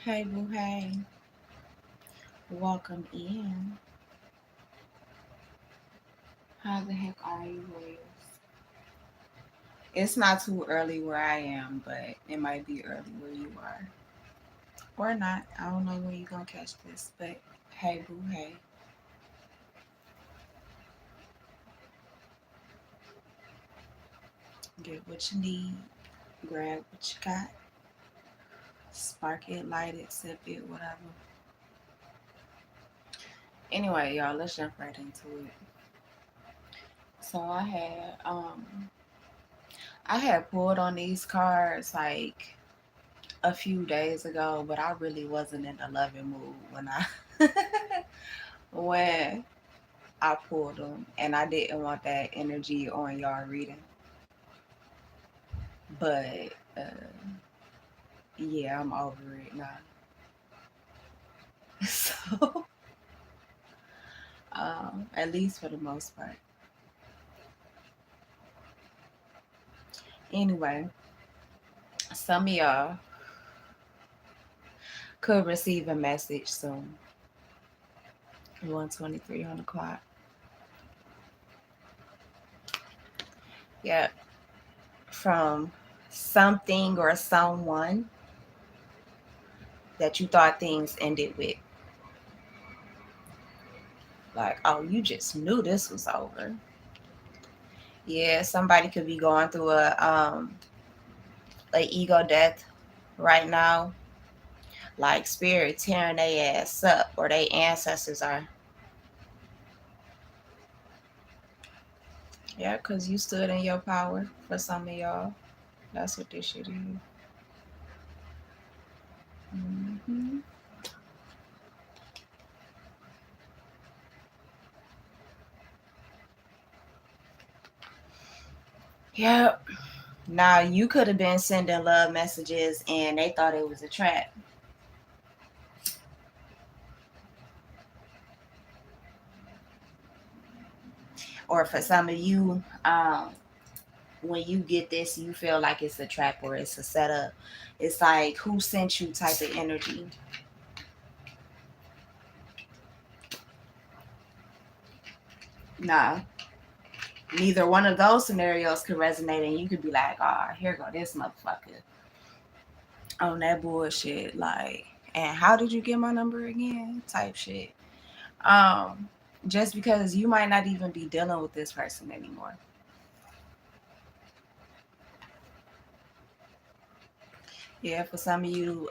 Hey, boo, hey. Welcome in. How the heck are you, Royals? It's not too early where I am, but it might be early where you are. Or not. I don't know when you're going to catch this, but hey, boo, hey. Get what you need. Grab what you got. Spark it, light it, sip it, whatever. Anyway, y'all, let's jump right into it. So I had pulled on these cards like a few days ago, but I really wasn't in the loving mood when I pulled them, and I didn't want that energy on y'all reading. But yeah, I'm over it now. So at least for the most part. Anyway, some of y'all could receive a message soon. 1:23 on the clock. Yep, from something or someone that you thought things ended with. Like, oh, you just knew this was over. Yeah, somebody could be going through a ego death right now, like spirit tearing their ass up, or their ancestors are. Yeah, because you stood in your power for some of y'all. That's what this shit is. Hmm. Yep. Now you could have been sending love messages and they thought it was a trap. Or for some of you, when you get this, you feel like it's a trap or it's a setup. It's like who sent you type of energy. Nah, neither one of those scenarios could resonate, and you could be like, "Ah, oh, here go this motherfucker on that bullshit." Like, and how did you get my number again? Type shit. Um, just because you might not even be dealing with this person anymore. Yeah, for some of you,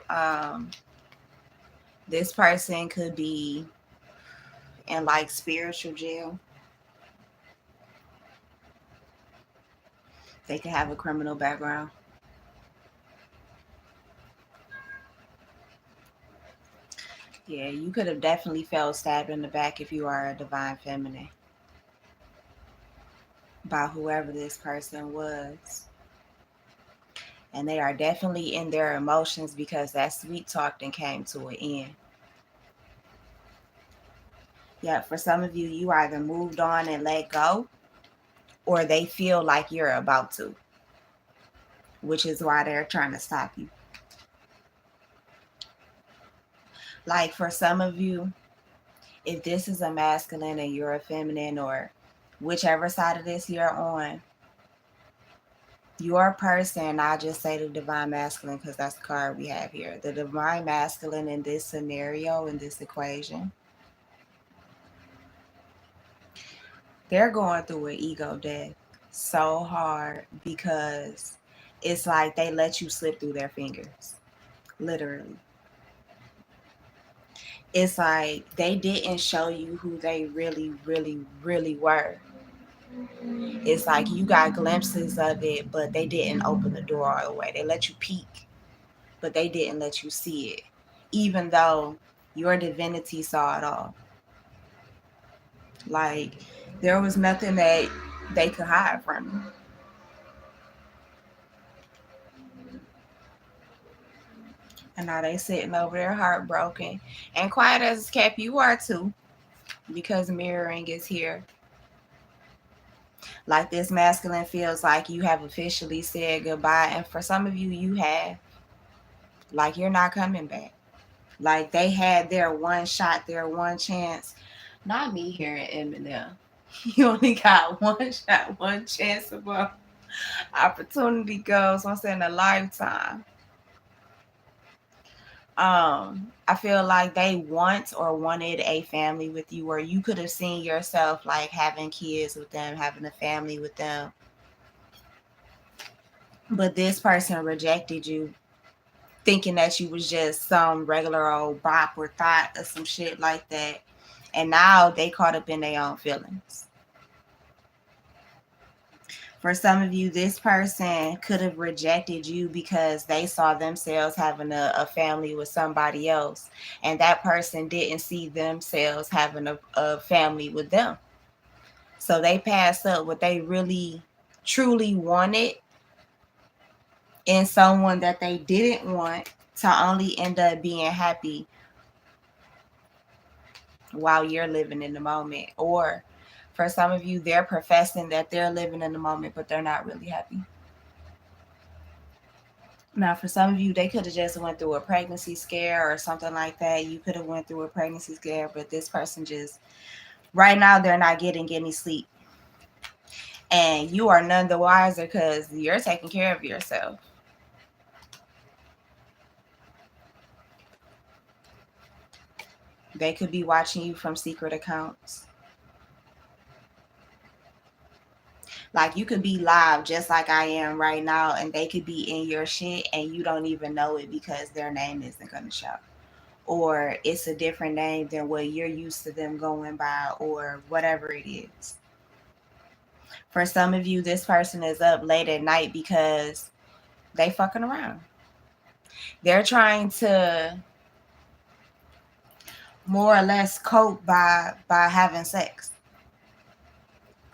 this person could be in like spiritual jail. They could have a criminal background. Yeah, you could have definitely felt stabbed in the back if you are a divine feminine by whoever this person was. And they are definitely in their emotions because that sweet talk then came to an end. Yeah, for some of you, you either moved on and let go, or they feel like you're about to, which is why they're trying to stop you. Like for some of you, if this is a masculine and you're a feminine, or whichever side of this you're on, your person, I just say the divine masculine because that's the card we have here. The divine masculine in this scenario, in this equation, they're going through an ego death so hard because it's like they let you slip through their fingers. Literally. It's like they didn't show you who they really, really, really were. It's like you got glimpses of it, but they didn't open the door all the way. They let you peek, but they didn't let you see it, even though your divinity saw it all. Like there was nothing that they could hide from you. And now they sitting over there heartbroken and quiet as kept. You are too, because mirroring is here. Like this masculine feels like you have officially said goodbye, and for some of you, you have. Like you're not coming back. Like they had their one shot, their one chance. Not me hearing Eminem. You only got one shot, one chance above. Opportunity goes once in a lifetime. I feel like they want or wanted a family with you, or you could have seen yourself like having kids with them, having a family with them. But this person rejected you, thinking that you was just some regular old bop or thought or some shit like that. And now they caught up in their own feelings. For some of you, this person could have rejected you because they saw themselves having a family with somebody else, and that person didn't see themselves having a family with them. So they passed up what they really, truly wanted in someone that they didn't want, to only end up being happy while you're living in the moment. Or for some of you, they're professing that they're living in the moment, but they're not really happy. Now, for some of you, they could have just went through a pregnancy scare or something like that. You could have went through a pregnancy scare, but this person just right now they're not getting any sleep, and you are none the wiser because you're taking care of yourself. They could be watching you from secret accounts. Like you could be live just like I am right now, and they could be in your shit, and you don't even know it because their name isn't gonna show, or it's a different name than what you're used to them going by, or whatever it is. For some of you, this person is up late at night because they fucking around. They're trying to more or less cope by having sex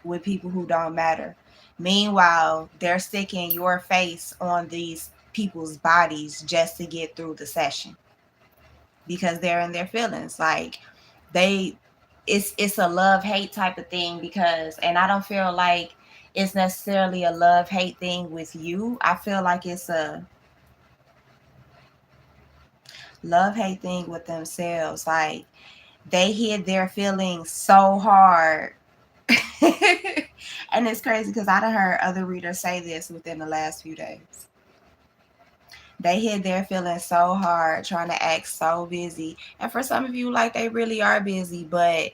with people who don't matter. Meanwhile, they're sticking your face on these people's bodies just to get through the session because they're in their feelings. Like they it's a love hate type of thing, because and I don't feel like it's necessarily a love hate thing with you. I feel like it's a love hate thing with themselves. Like they hid their feelings so hard. And it's crazy because I done heard other readers say this within the last few days. They hid their feelings so hard, trying to act so busy. And for some of you, like they really are busy, but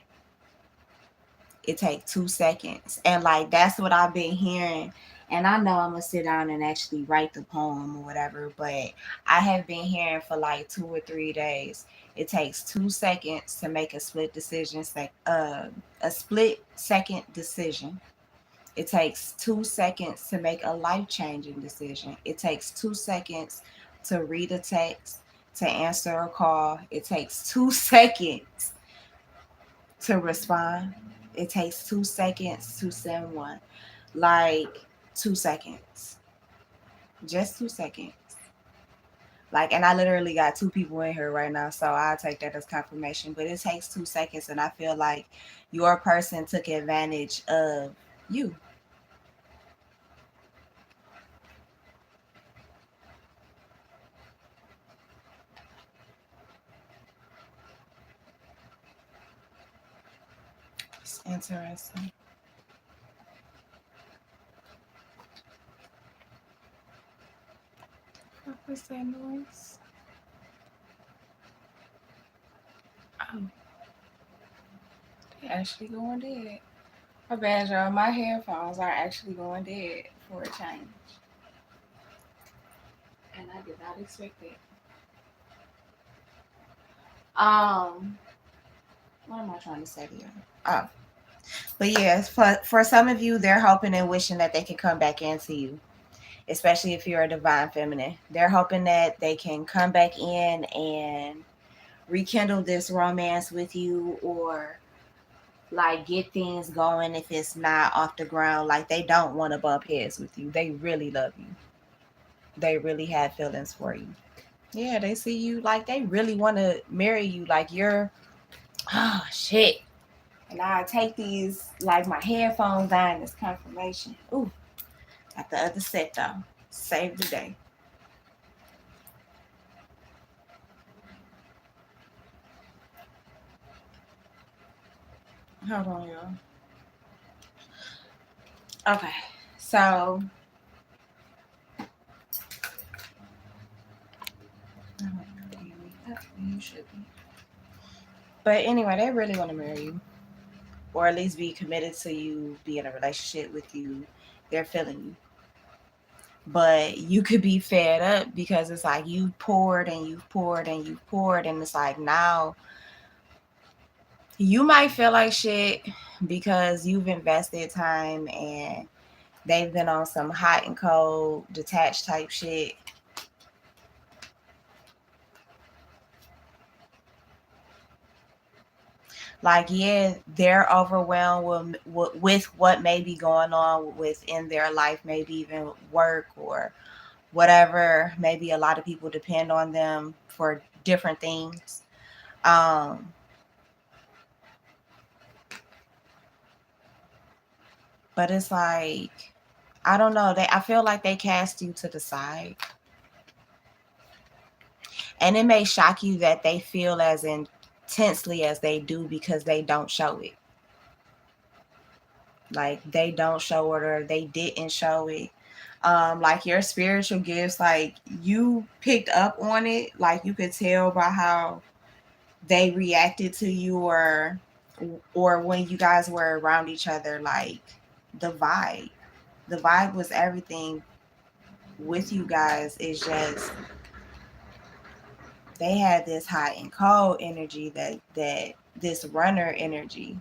it takes 2 seconds. And like that's what I've been hearing. And I know I'm gonna sit down and actually write the poem or whatever, but I have been hearing for like 2 or 3 days. It takes 2 seconds to make a split decision, a split second decision. It takes 2 seconds to make a life changing decision. It takes 2 seconds to read a text, to answer a call. It takes 2 seconds to respond. It takes 2 seconds to send one. Like 2 seconds. Just 2 seconds. Like, and I literally got two people in here right now, so I'll take that as confirmation. But it takes 2 seconds, and I feel like your person took advantage of you. It's interesting. What was that noise? Oh, they actually going dead. My bad, y'all. My headphones are actually going dead for a change. And I did not expect it. What am I trying to say here? Oh, but yes, for some of you, they're hoping and wishing that they can come back into you, especially if you're a divine feminine. They're hoping that they can come back in and rekindle this romance with you, or like get things going if it's not off the ground. Like they don't want to bump heads with you. They really love you. They really have feelings for you. Yeah, they see you like they really want to marry you. Like you're, oh shit. And I take these like my headphones down as confirmation. Ooh, got the other set though. Save the day. Hold on, y'all. Okay, so you should be. But anyway, they really want to marry you, or at least be committed to you, be in a relationship with you. They're feeling you. But you could be fed up because it's like you poured and you've poured and you've poured, and it's like now you might feel like shit because you've invested time and they've been on some hot and cold detached type shit. Like, yeah, they're overwhelmed with what may be going on within their life, maybe even work or whatever. Maybe a lot of people depend on them for different things. Um, but it's like, I don't know. I feel like they cast you to the side. And it may shock you that they feel as intensely as they do because they don't show it. Like they don't show it or they didn't show it. Like your spiritual gifts, like you picked up on it. Like you could tell by how they reacted to you or when you guys were around each other, like the vibe. The vibe was everything with you guys. It's just they had this hot and cold energy that this runner energy.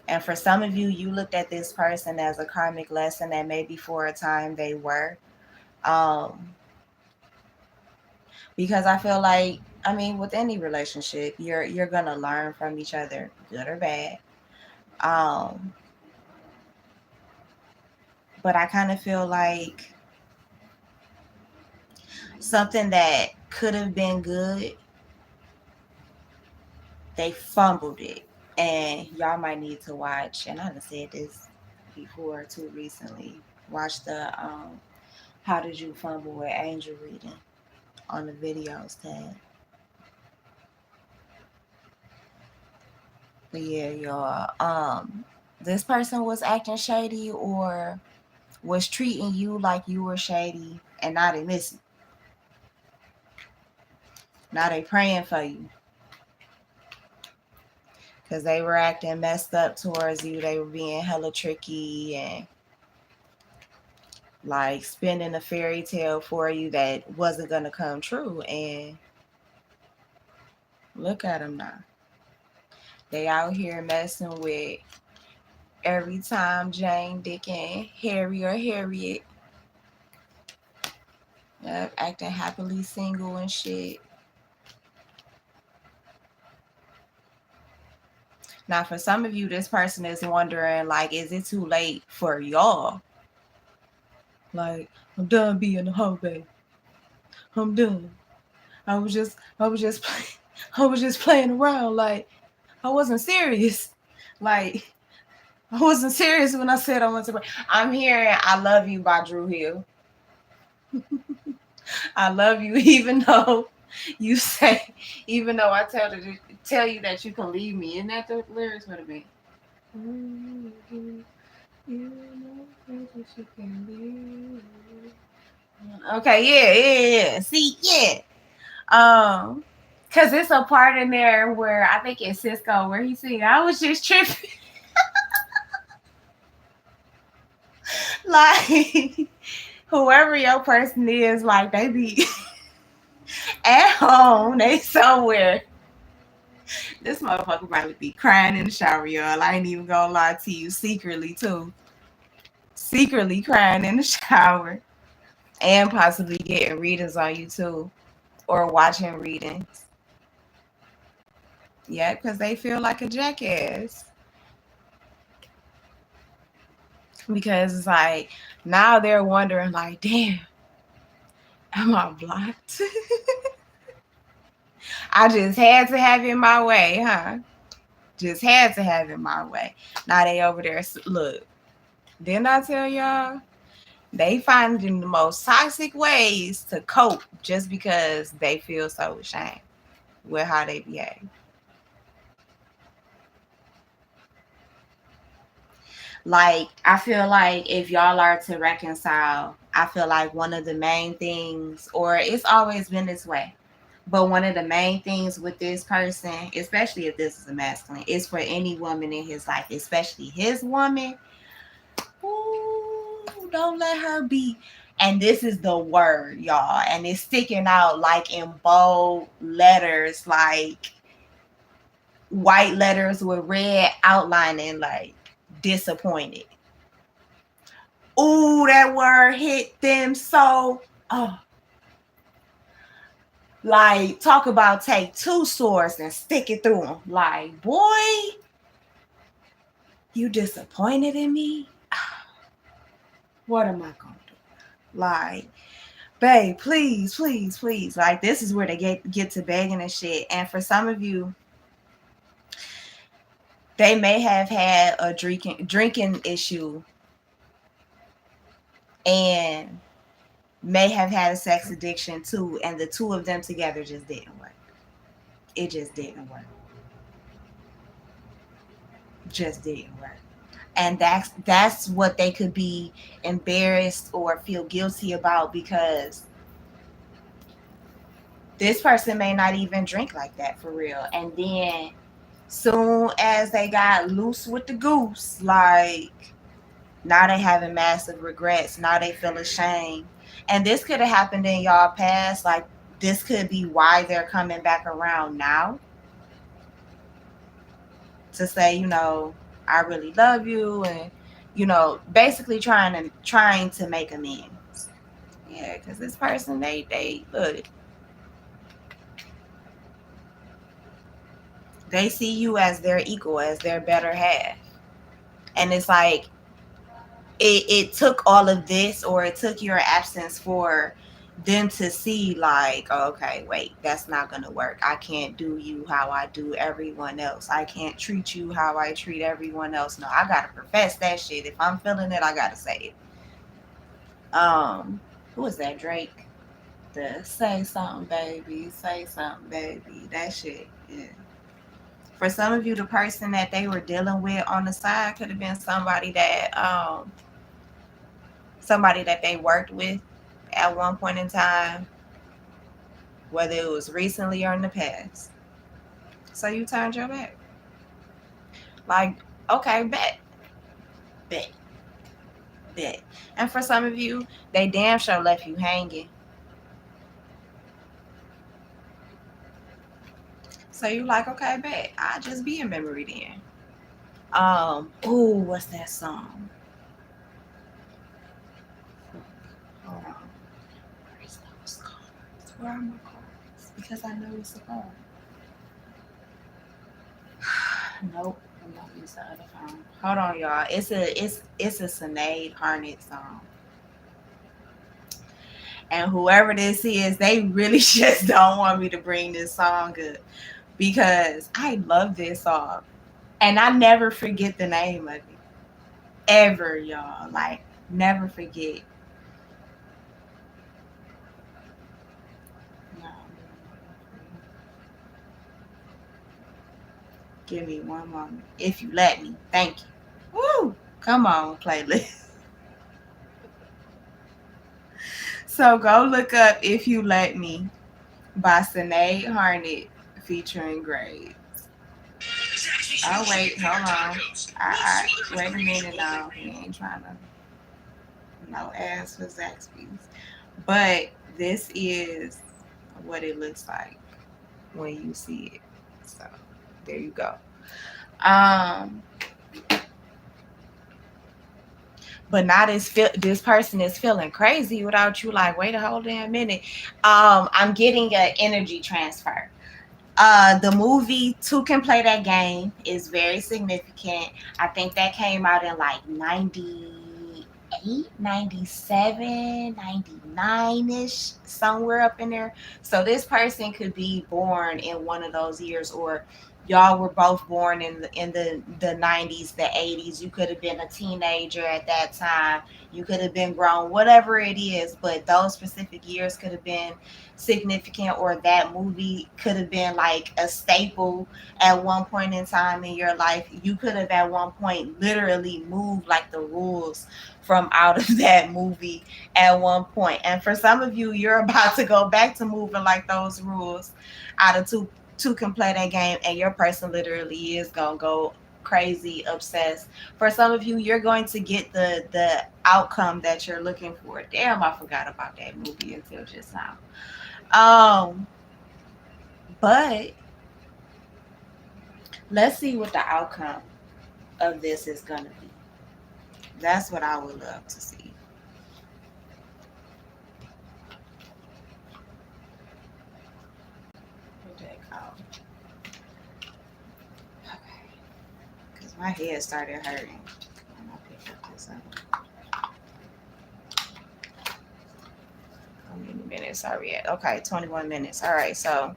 And for some of you, you looked at this person as a karmic lesson that maybe for a time they were. Um, because I feel like, I mean, with any relationship, you're gonna learn from each other, good or bad. Um, but I kind of feel like something that could have been good, they fumbled it. And y'all might need to watch, and I've said this before too recently. Watch the How Did You Fumble with Angel reading on the videos tab. But yeah, y'all. This person was acting shady or was treating you like you were shady, and now they miss you. Now they praying for you because they were acting messed up towards you. They were being hella tricky and like spinning a fairy tale for you that wasn't gonna come true. And look at them now. They out here messing with every time Jane, Dick, and Harry or Harriet. Yep, acting happily single and shit. Now, for some of you, this person is wondering, like, is it too late for y'all? Like, I'm done being a hoe, babe. I'm done. I was just, I was just playing around. Like, I wasn't serious. Like, I wasn't serious when I said I wanted to. I'm hearing "I Love You" by Dru Hill. I love you, even though you say, even though I tell you that you can leave me. Isn't that the lyrics would have been? Okay, yeah. See, yeah. Cause it's a part in there where I think it's Cisco where he sing, I was just tripping. Like whoever your person is, like they be at home, they somewhere. This motherfucker probably be crying in the shower, y'all. I ain't even gonna lie to you, secretly too. Secretly crying in the shower. And possibly getting readings on you too. Or watching readings. Yeah, because they feel like a jackass. Because it's like now they're wondering, like, damn, am I blocked? I just had to have it my way, huh? Just had to have it my way. Now they over there. Look, didn't I tell y'all? They finding the most toxic ways to cope just because they feel so ashamed with how they behave. Like, I feel like if y'all are to reconcile, I feel like one of the main things, or it's always been this way, but one of the main things with this person, especially if this is a masculine, is for any woman in his life, especially his woman. Ooh, don't let her be. And this is the word, y'all. And it's sticking out like in bold letters, like white letters with red outlining, like disappointed. Ooh, that word hit them so. Oh, like, talk about take two swords and stick it through them. Like, boy, you disappointed in me? What am I gonna do? Like, babe, please, please, please. Like, this is where they get to begging and shit. And for some of you, they may have had a drinking issue and may have had a sex addiction too, and the two of them together just didn't work. It just didn't work. Just didn't work. And that's what they could be embarrassed or feel guilty about, because this person may not even drink like that for real. And then soon as they got loose with the goose, like, now they having massive regrets. Now they feel ashamed. And this could have happened in y'all past. Like, this could be why they're coming back around now to say, I really love you, and basically trying to make amends. Yeah, because this person, they look, they see you as their equal, as their better half. And it's like, it took all of this, or it took your absence for them to see, like, oh, okay, wait, that's not gonna work. I can't do you how I do everyone else. I can't treat you how I treat everyone else. No, I gotta profess that shit. If I'm feeling it, I gotta say it. Who is that? Drake? The say something baby, say something baby, that shit. Yeah. For some of you, the person that they were dealing with on the side could have been somebody that they worked with at one point in time, whether it was recently or in the past. So you turned your back. Like, okay, bet, bet. And for some of you, they damn sure left you hanging. So you like, okay, bet. I'll just be in memory then. Ooh, what's that song? Hold on. Where's those cards? Where are my cards? Because I know it's a card. Nope, I'm not using the other phone. Hold on, y'all. It's a Sinead Harnett song. And whoever this is, they really just don't want me to bring this song up, because I love this song. And I never forget the name of it. Ever, y'all. Like, never forget. No. Give me one moment. If you let me. Thank you. Woo! Come on, playlist. So go look up If You Let Me by Sinead Harnett featuring Grave. Oh, wait, hold on. Wait a minute now. He ain't trying to. No ass for Zaxby's. But this is what it looks like when you see it. So there you go. Um, but now this person is feeling crazy without you. Like, wait a whole damn minute. I'm getting an energy transfer. The movie Two Can Play That Game is very significant. I think that came out in like 98, 97, 99-ish, somewhere up in there. So this person could be born in one of those years, or y'all were both born in the 90s, the 80s. You could have been a teenager at that time. You could have been grown, whatever it is, but those specific years could have been significant, or that movie could have been like a staple at one point in time in your life. You could have at one point literally moved like the rules from out of that movie at one point. And for some of you, you're about to go back to moving like those rules out of two can play that game, and your person literally is gonna go crazy obsessed. For some of you, you're going to get the outcome that you're looking for. Damn, I forgot about that movie until just now. um but let's see what the outcome of this is gonna be. That's what I would love to see. What that called? Okay, because my head started hurting when I picked up this up. How many minutes are we at? Okay, 21 minutes. All right, so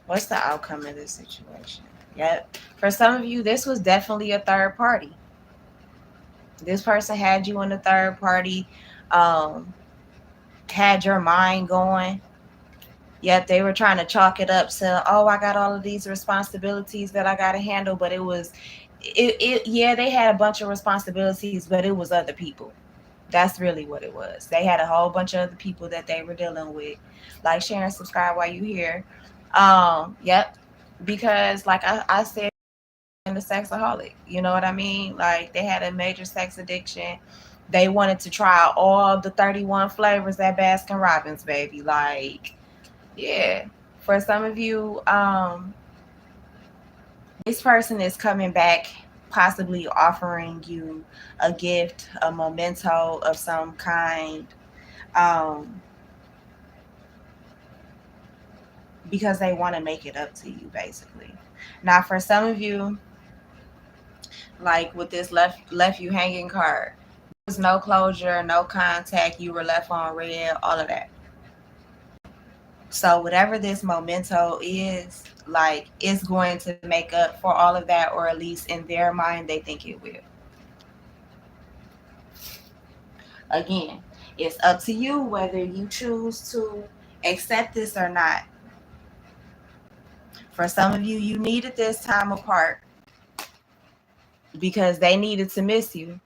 what's the outcome of this situation? Yep. For some of you, this was definitely a third party. This person had you in the third party, um, had your mind going. Yep, they were trying to chalk it up to, oh, I got all of these responsibilities that I got to handle, but yeah, they had a bunch of responsibilities, but it was other people. That's really what it was. They had a whole bunch of other people that they were dealing with. Like, share, and subscribe while you here. Yep. Because like I said, in the sexaholic, you know what I mean? Like, they had a major sex addiction. They wanted to try all the 31 flavors at Baskin Robbins, baby. Like, yeah. For some of you, this person is coming back, possibly offering you a gift, a memento of some kind, um, because they want to make it up to you, basically. Now, for some of you, like with this left you hanging card, there's no closure, no contact. You were left on red, all of that. So whatever this memento is, like, it's going to make up for all of that, or at least in their mind, they think it will. Again, it's up to you whether you choose to accept this or not. For some of you, you needed this time apart because they needed to miss you.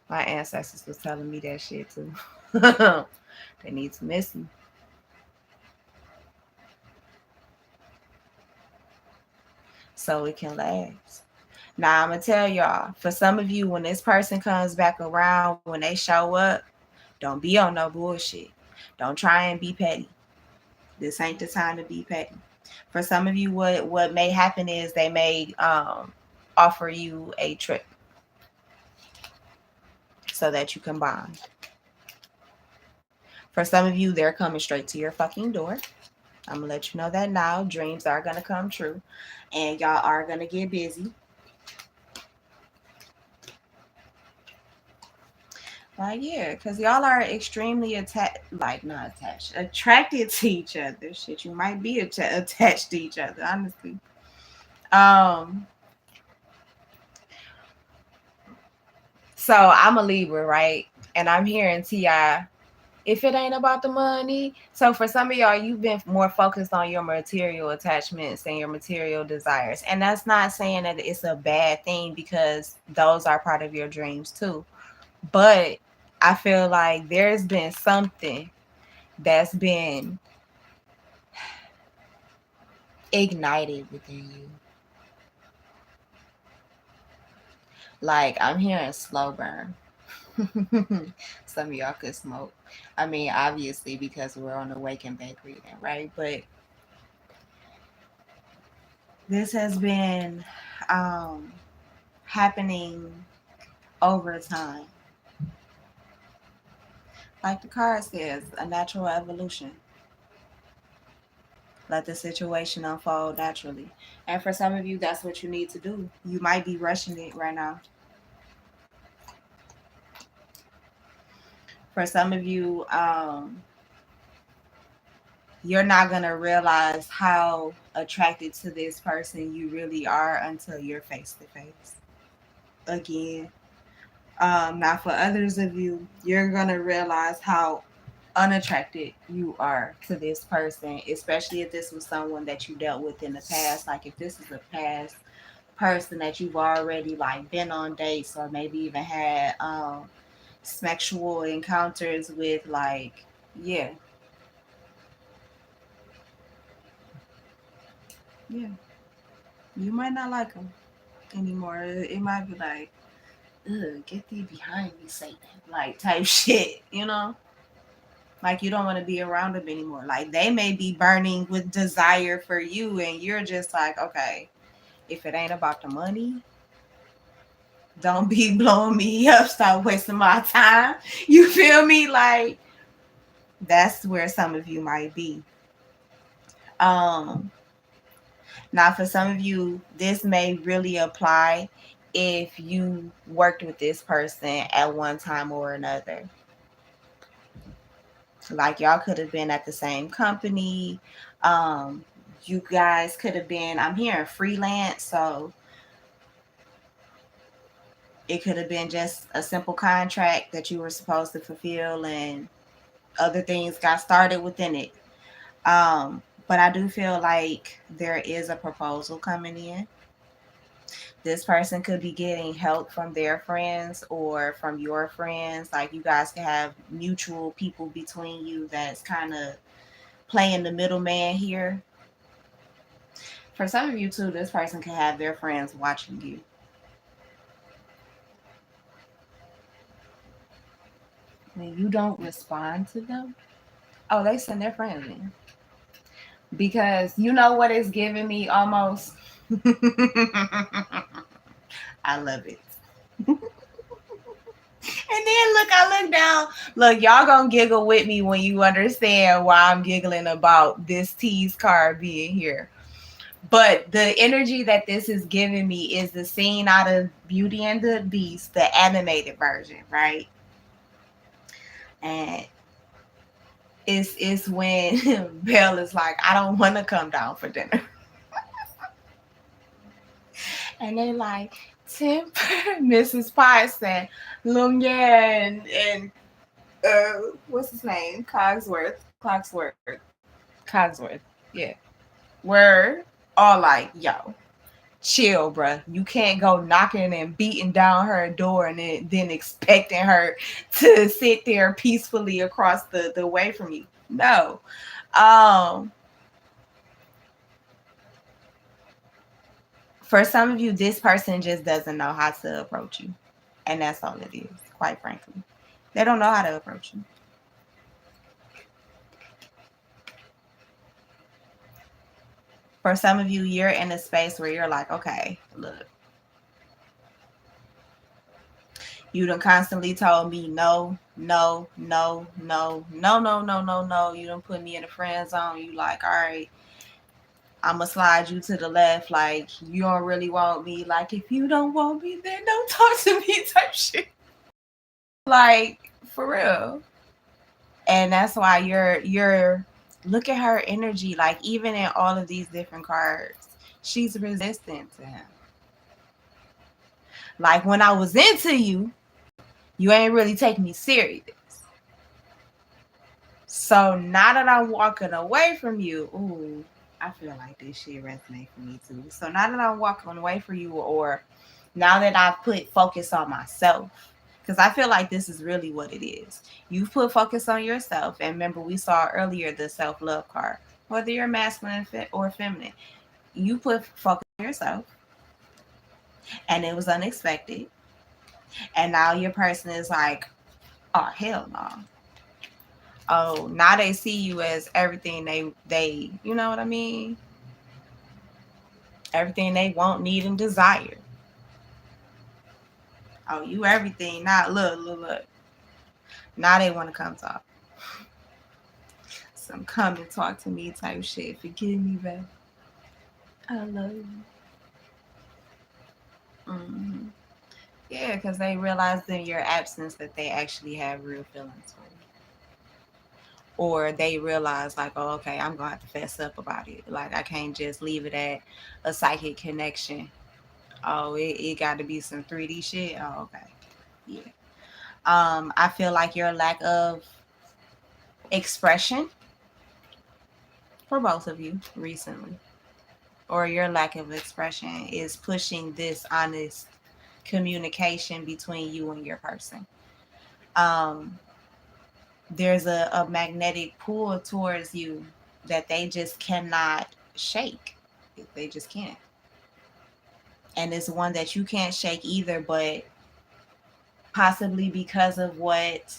My ancestors was telling me that shit too. They need to miss you so it can last. Now I'm gonna tell y'all, for some of you, when this person comes back around, when they show up, don't be on no bullshit. Don't try and be petty. This ain't the time to be petty. For some of you, what may happen is they may offer you a trip so that you can bond. For some of you, they're coming straight to your fucking door. I'm gonna let you know that now. Dreams are gonna come true, and y'all are gonna get busy. Like, yeah, because y'all are extremely attached, like, not attached, attracted to each other. Shit, you might be attached to each other, honestly. Um, so I'm a Libra, right? And I'm hearing T.I., if it ain't about the money. So for some of y'all, you've been more focused on your material attachments and your material desires. And that's not saying that it's a bad thing, because those are part of your dreams too. But I feel like there's been something that's been ignited within you. Like, I'm hearing slow burn. Some of y'all could smoke. I mean, obviously, because we're on the wake and bake reading, right? But this has been um, happening over time. Like the card says, a natural evolution. Let the situation unfold naturally. And for some of you, that's what you need to do. You might be rushing it right now. For some of you, you're not going to realize how attracted to this person you really are until you're face to face again. Now, for others of you, you're going to realize how unattracted you are to this person, especially if this was someone that you dealt with in the past. Like if this is a past person that you've already like been on dates or maybe even had sexual encounters with, like, yeah, yeah, you might not like them anymore. It might be like, ugh, get thee behind me, Satan, like type shit, you know? Like you don't want to be around them anymore. Like they may be burning with desire for you, and you're just like, okay, if it ain't about the money, don't be blowing me up. Stop wasting my time. You feel me? Like that's where some of you might be. Um, Now for some of you, this may really apply if you worked with this person at one time or another. Like y'all could have been at the same company. Um, you guys could have been, I'm hearing freelance, so it could have been just a simple contract that you were supposed to fulfill and other things got started within it. But I do feel like there is a proposal coming in. This person could be getting help from their friends or from your friends. Like you guys can have mutual people between you that's kind of playing the middleman here. For some of you too, this person can have their friends watching you. When you don't respond to them, oh, they send their friends in. Because you know what it's giving me almost? I love it. And then look, I look down. Look, y'all gonna giggle with me when you understand why I'm giggling about this tease card being here. But the energy that this is giving me is the scene out of Beauty and the Beast, the animated version, right? And it's when Belle is like, I don't want to come down for dinner. And they like, Temper, Mrs. Parson, Lumiere, and what's his name? Cogsworth. Yeah. We're all like, yo, chill, bruh. You can't go knocking and beating down her door and then expecting her to sit there peacefully across the way from you. No. Um, for some of you, this person just doesn't know how to approach you. And that's all it is, quite frankly. They don't know how to approach you. For some of you, you're in a space where you're like, okay, look, you done constantly told me no, no, no, no, no, no, no, no, no. You done put me in a friend zone. You like, all right, I'm gonna slide you to the left. Like, you don't really want me. Like, if you don't want me, then don't talk to me type shit. Like, for real. And that's why you're look at her energy. Like, even in all of these different cards, she's resistant to him. Like, when I was into you, you ain't really taking me serious. So now that I'm walking away from you, ooh, I feel like this shit resonates for me too. So now that I'm walking away from you, or now that I've put focus on myself, because I feel like this is really what it is. You've put focus on yourself. And remember, we saw earlier the self-love card. Whether you're masculine or feminine, you put focus on yourself, and it was unexpected. And now your person is like, oh, hell no. Oh, now they see you as everything they you know what I mean? Everything they want, need, and desire. Oh, you everything. Now look. Now they want to come talk. Some come and talk to me type shit. Forgive me, babe. I love you. Mm-hmm. Yeah, because they realize in your absence that they actually have real feelings for you. or they realize like, oh, okay, I'm gonna have to fess up about it. Like I can't just leave it at a psychic connection. Oh, it got to be some 3D shit. Oh, okay, yeah. I feel like your lack of expression for both of you recently, or your lack of expression is pushing this honest communication between you and your person. Um, there's a magnetic pull towards you that they just cannot shake. They just can't. And it's one that you can't shake either, but possibly because of what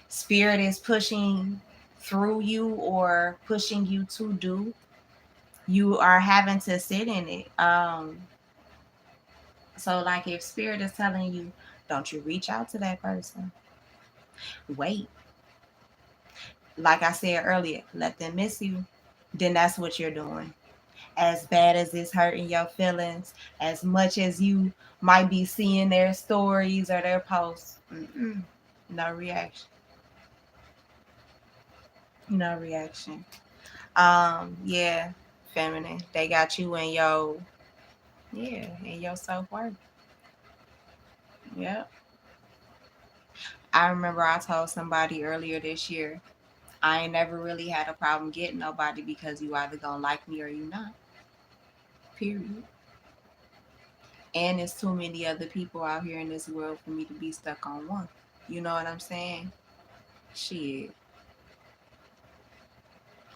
spirit is pushing through you or pushing you to do, you are having to sit in it. So like if spirit is telling you, don't you reach out to that person. Wait. Like I said earlier, let them miss you. Then that's what you're doing. As bad as it's hurting your feelings, as much as you might be seeing their stories or their posts, no reaction. No reaction. Yeah, feminine. They got you in your, yeah, in your self worth. Yep. I remember I told somebody earlier this year, I ain't never really had a problem getting nobody because you either gonna like me or you not. Period. And there's too many other people out here in this world for me to be stuck on one. You know what I'm saying? Shit.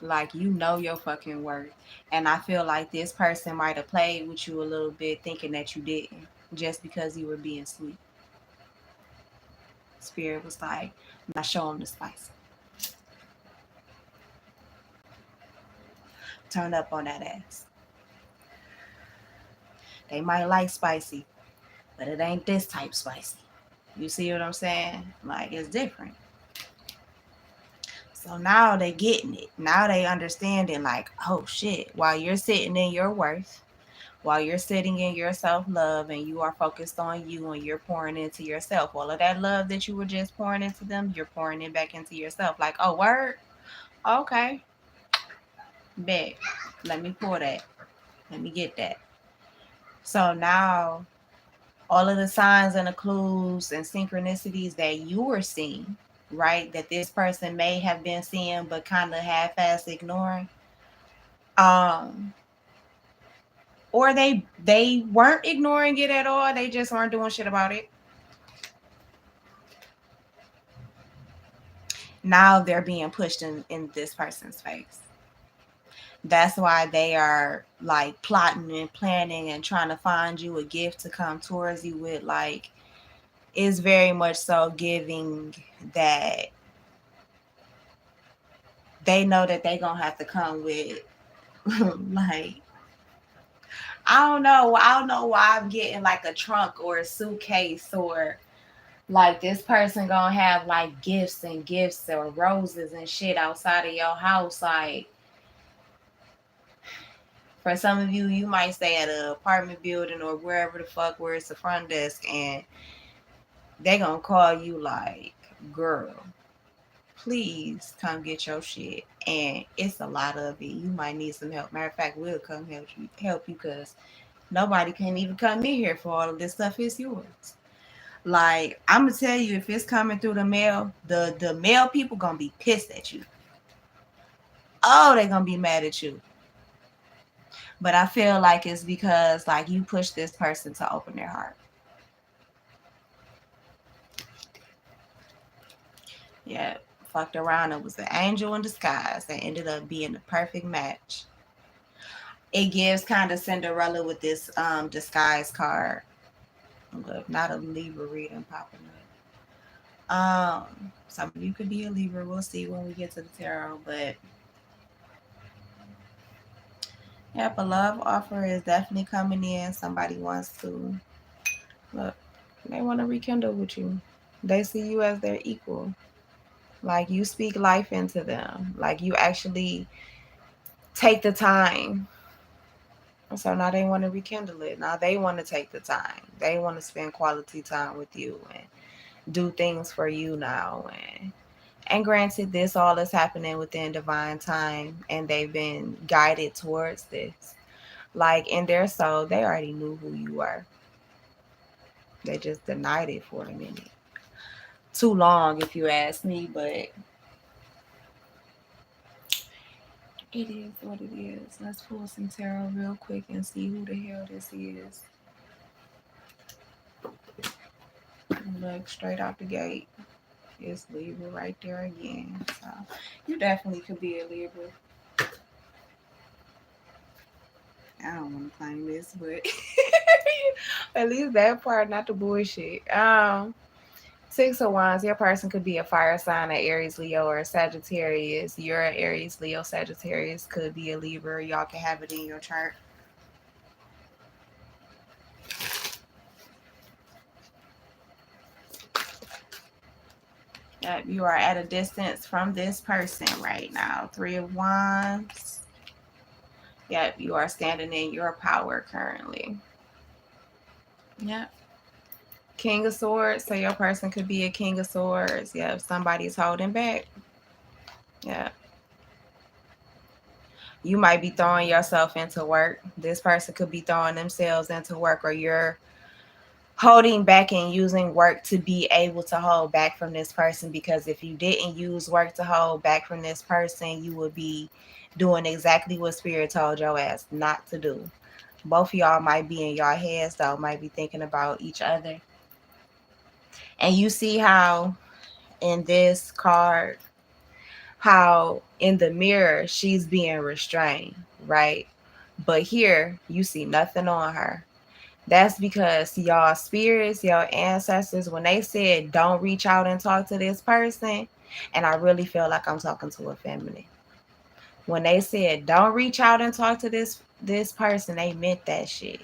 Like you know your fucking worth. And I feel like this person might have played with you a little bit thinking that you didn't. Just because you were being sweet. Spirit was like, now show them the spice. Turn up on that ass. They might like spicy, but it ain't this type spicy. You see what I'm saying? Like it's different. So now they getting it. Now they understanding like, oh shit, while you're sitting in your worth, while you're sitting in your self-love and you are focused on you and you're pouring into yourself, all of that love that you were just pouring into them, you're pouring it back into yourself. Like, oh word? Okay. Bet. Let me pour that. Let me get that. So now all of the signs and the clues and synchronicities that you were seeing, right? That this person may have been seeing but kind of half-ass ignoring. Um, or they weren't ignoring it at all. They just weren't doing shit about it. Now they're being pushed in this person's face. That's why they are like plotting and planning and trying to find you a gift to come towards you with. Like it's very much so giving that they know that they gonna have to come with like I don't know why I'm getting like a trunk or a suitcase or like this person gonna have like gifts or roses and shit outside of your house. Like for some of you, you might stay at an apartment building or wherever the fuck where it's the front desk and they gonna call you like, girl, please come get your shit. And it's a lot of it. You might need some help. Matter of fact, we'll come help you because nobody can even come in here for all of this stuff. It's yours. Like I'm gonna tell you, if it's coming through the mail, the mail people gonna be pissed at you. Oh, they gonna be mad at you. But I feel like it's because like you push this person to open their heart. Yeah, fucked around. It was an angel in disguise that ended up being the perfect match. It gives kind of Cinderella with this disguise card. Look, not a Libra reading popping up. Some of you could be a Libra. We'll see when we get to the tarot. But yep, a love offer is definitely coming in. Somebody wants to look. They want to rekindle with you. They see you as their equal. Like you speak life into them. Like you actually take the time. So now they want to rekindle it. Now they want to take the time. They want to spend quality time with you and do things for you now And granted, this all is happening within divine time, and they've been guided towards this. Like in their soul, they already knew who you were. They just denied it for a minute. Too long, if you ask me, but it is what it is. Let's pull some tarot real quick and see who the hell this is. Look straight out the gate. It's Libra right there again. So you definitely could be a Libra. I don't want to claim this, but at least that part, not the bullshit. Six of Wands, your person could be a fire sign, an Aries, Leo, or a Sagittarius. You're an Aries, Leo, Sagittarius, could be a Libra. Y'all can have it in your chart. Yep, you are at a distance from this person right now. Three of Wands. Yep, you are standing in your power currently. Yep. King of Swords, so your person could be a King of Swords. Yep, somebody's holding back. Yep. You might be throwing yourself into work. This person could be throwing themselves into work, or you're holding back and using work to be able to hold back from this person, because if you didn't use work to hold back from this person, you would be doing exactly what Spirit told your ass not to do. Both of y'all might be in your heads though, might be thinking about each other. And you see how in this card, how in the mirror she's being restrained, right? But here you see nothing on her. That's because y'all spirits, your ancestors, when they said don't reach out and talk to this person, and I really feel like I'm talking to a feminine. When they said don't reach out and talk to this person, they meant that shit.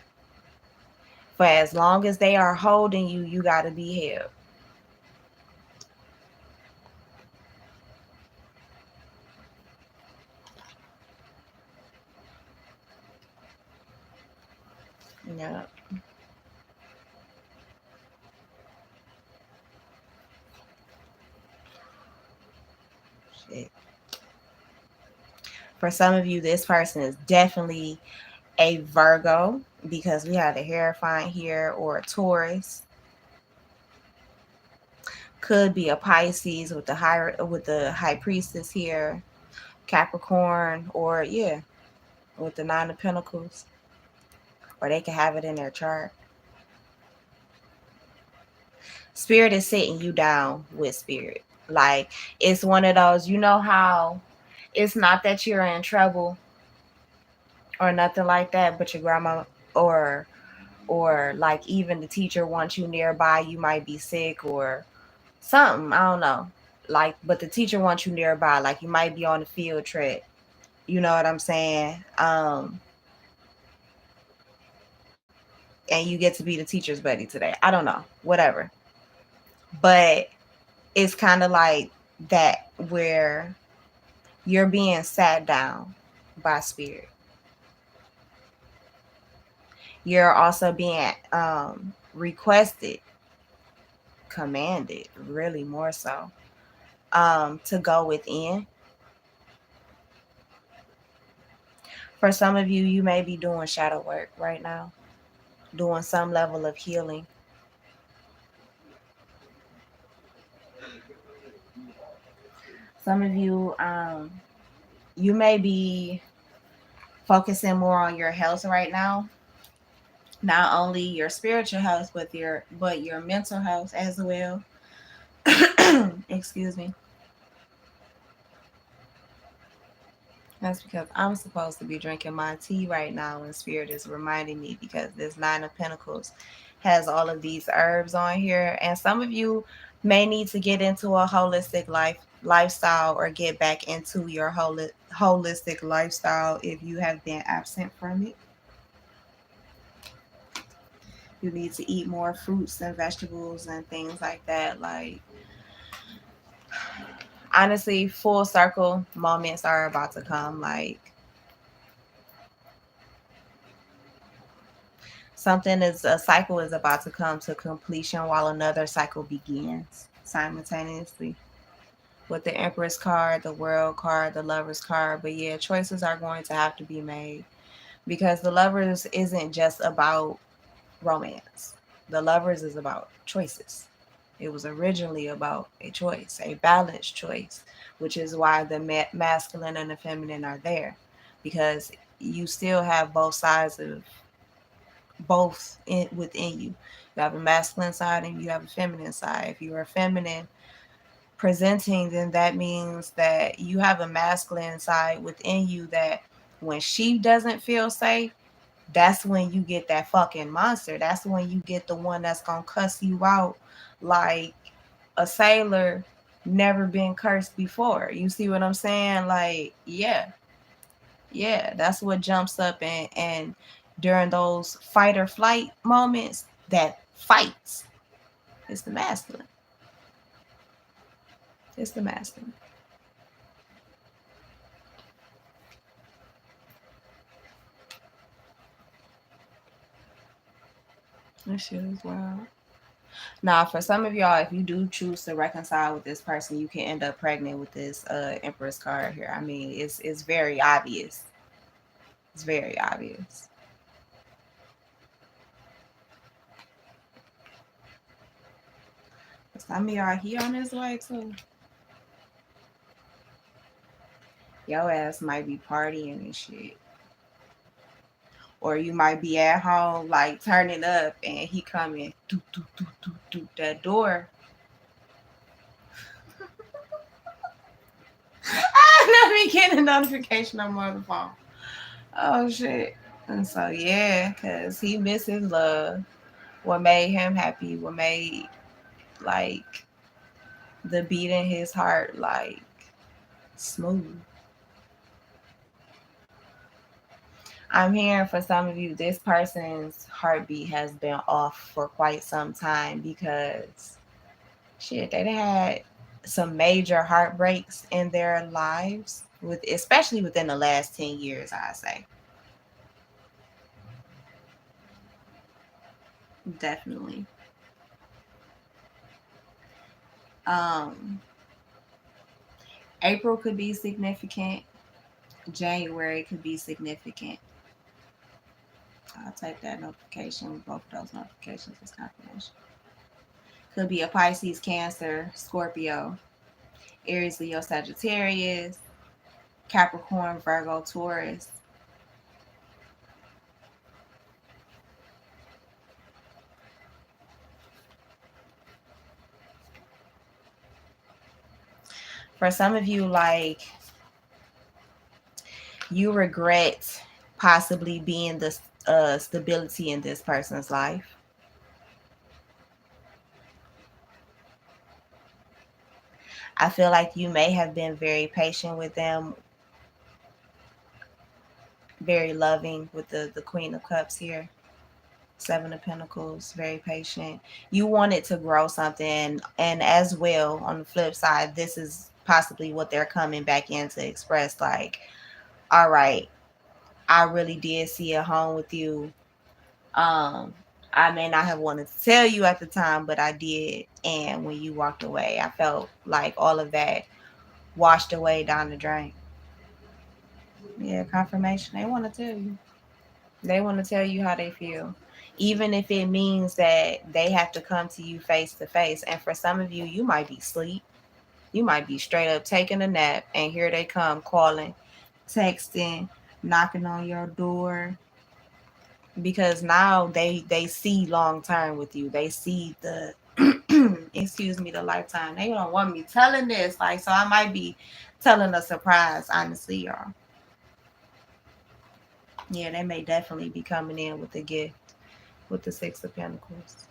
For as long as they are holding you, you gotta be held. Yeah. Shit. For some of you, this person is definitely a Virgo, because we have the Hierophant here, or a Taurus. Could be a Pisces with the High Priestess here, Capricorn, or yeah, with the Nine of Pentacles, or they can have it in their chart. Spirit is sitting you down with Spirit. Like, it's one of those, you know how it's not that you're in trouble or nothing like that, but your grandma or like even the teacher wants you nearby, you might be sick or something, I don't know. Like, but the teacher wants you nearby, like you might be on the field trip. You know what I'm saying? And you get to be the teacher's buddy today. I don't know, whatever. But it's kind of like that, where you're being sat down by Spirit. You're also being requested, commanded, really more so, to go within. For some of you, you may be doing shadow work right now, doing some level of healing. Some of you, you may be focusing more on your health right now, not only your spiritual health, but your mental health as well. Excuse me. That's because I'm supposed to be drinking my tea right now, and Spirit is reminding me, because this Nine of Pentacles has all of these herbs on here, and some of you may need to get into a holistic lifestyle, or get back into your holistic lifestyle if you have been absent from it. You need to eat more fruits and vegetables and things like that. Like, honestly, full circle moments are about to come. Like, a cycle is about to come to completion while another cycle begins simultaneously. with the Empress card, the World card, the Lovers card. But yeah, choices are going to have to be made because the Lovers isn't just about romance. The Lovers is about choices. It was originally about a choice, a balanced choice, which is why the masculine and the feminine are there, because you still have both sides of both within you. You have a masculine side and you have a feminine side. If you're a feminine presenting, then that means that you have a masculine side within you that when she doesn't feel safe, that's when you get that fucking monster. That's when you get the one that's gonna cuss you out like a sailor never been cursed before. You see what I'm saying? Like, yeah, that's what jumps up and during those fight or flight moments that fights. It's the masculine. It's the masculine. That shit is wild. Now, for some of y'all, if you do choose to reconcile with this person, you can end up pregnant with this Empress card here. I mean, it's very obvious. It's very obvious. Some of y'all, he on his way too. Your ass might be partying and shit. Or you might be at home, like turning up, and he coming through that door. Let me get a notification on my phone. Oh shit. And so yeah, cause he misses love. What made him happy? What made like the beat in his heart like smooth? I'm hearing for some of you, this person's heartbeat has been off for quite some time because shit, they had some major heartbreaks in their lives, with especially within the last 10 years, I say. Definitely. Um, April could be significant. January could be significant. I'll take that notification. Both of those notifications as confirmation. Could be a Pisces, Cancer, Scorpio, Aries, Leo, Sagittarius, Capricorn, Virgo, Taurus. For some of you, like, you regret possibly being the stability in this person's life. I feel like you may have been very patient with them, very loving with the Queen of Cups here. Seven of Pentacles, very patient. You wanted to grow something, and as well, on the flip side, this is possibly what they're coming back in to express. Like, all right, I really did see a home with you. Um, I may not have wanted to tell you at the time, but I did. And when you walked away, I felt like all of that washed away down the drain. Yeah, confirmation. They want to tell you. They want to tell you how they feel. Even if it means that they have to come to you face to face. And for some of you, you might be asleep. You might be straight up taking a nap, and here they come calling, texting, knocking on your door, because now they see long term with you. They see the excuse me, the lifetime. They don't want me telling this, like, so I might be telling a surprise, honestly, y'all. Yeah, they may definitely be coming in with a gift with the Six of Pentacles.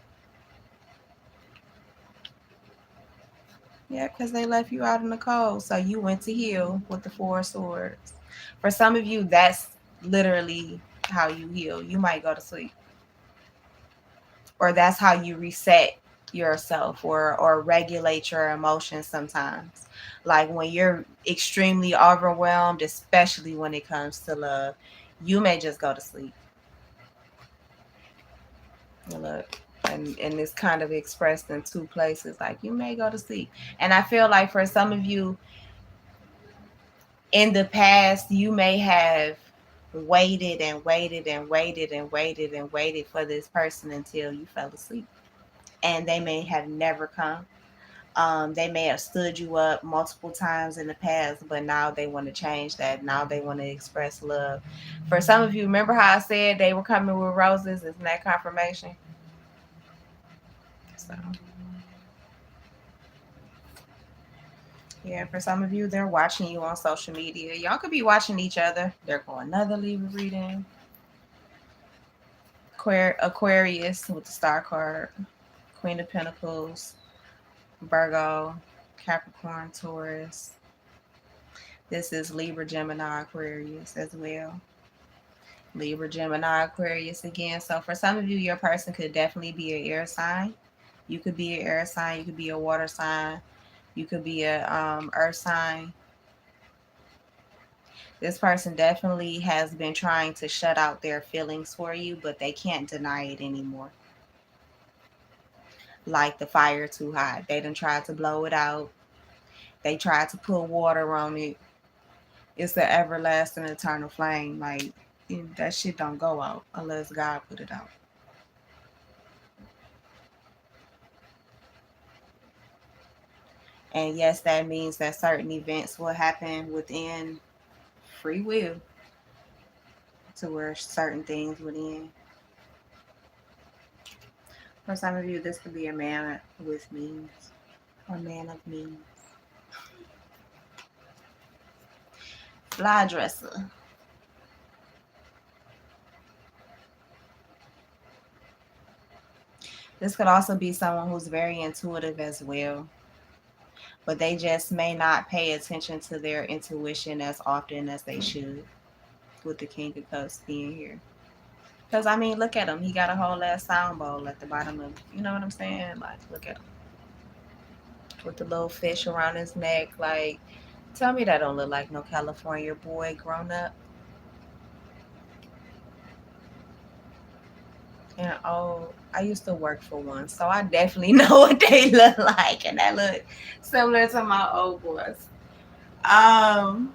Yeah, because they left you out in the cold, so you went to heal with the Four of Swords. For some of you, that's literally how you heal. You might go to sleep, or that's how you reset yourself, or regulate your emotions sometimes. Like when you're extremely overwhelmed, especially when it comes to love, you may just go to sleep. Look, And it's kind of expressed in two places. Like you may go to sleep, and I feel like for some of you in the past, you may have waited and waited and waited and waited and waited for this person until you fell asleep, and they may have never come. They may have stood you up multiple times in the past, but now they want to change that. Now they want to express love. For some of you, remember how I said they were coming with roses? Isn't that confirmation? So, yeah, for some of you, they're watching you on social media. Y'all could be watching each other. They're going another Libra reading. Aquarius with the star card, Queen of Pentacles, Virgo, Capricorn, Taurus. This is Libra, Gemini, Aquarius as well. Libra, Gemini, Aquarius again. So for some of you, your person could definitely be an air sign. You could be an air sign. You could be a water sign. You could be a earth sign. This person definitely has been trying to shut out their feelings for you, but they can't deny it anymore. Like the fire too hot. They done tried to blow it out. They tried to put water on it. It's the everlasting eternal flame. Like that shit don't go out unless God put it out. And yes, that means that certain events will happen within free will to where certain things would end. For some of you, this could be a man with means, a man of means. Fly dresser. This could also be someone who's very intuitive as well, but they just may not pay attention to their intuition as often as they should, with the King of Cups being here. Because, I mean, look at him. He got a whole ass sound bowl at the bottom of, you know what I'm saying? Like, look at him. With the little fish around his neck. Like, tell me that don't look like no California boy grown up. And oh, I used to work for one, so I definitely know what they look like. And that look similar to my old boys. Um,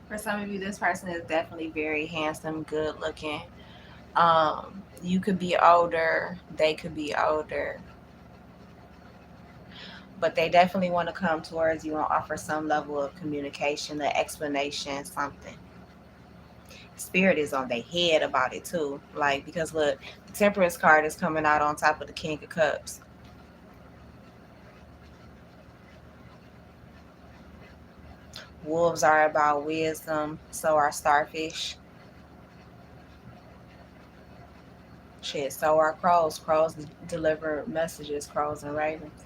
for some of you, this person is definitely very handsome, good looking. You could be older, they could be older, but they definitely want to come towards you and offer some level of communication, an explanation, something. Spirit is on their head about it too. Like, because look, the Temperance card is coming out on top of the King of Cups. Wolves are about wisdom, so are starfish. Shit, so are crows. Crows deliver messages, crows and ravens.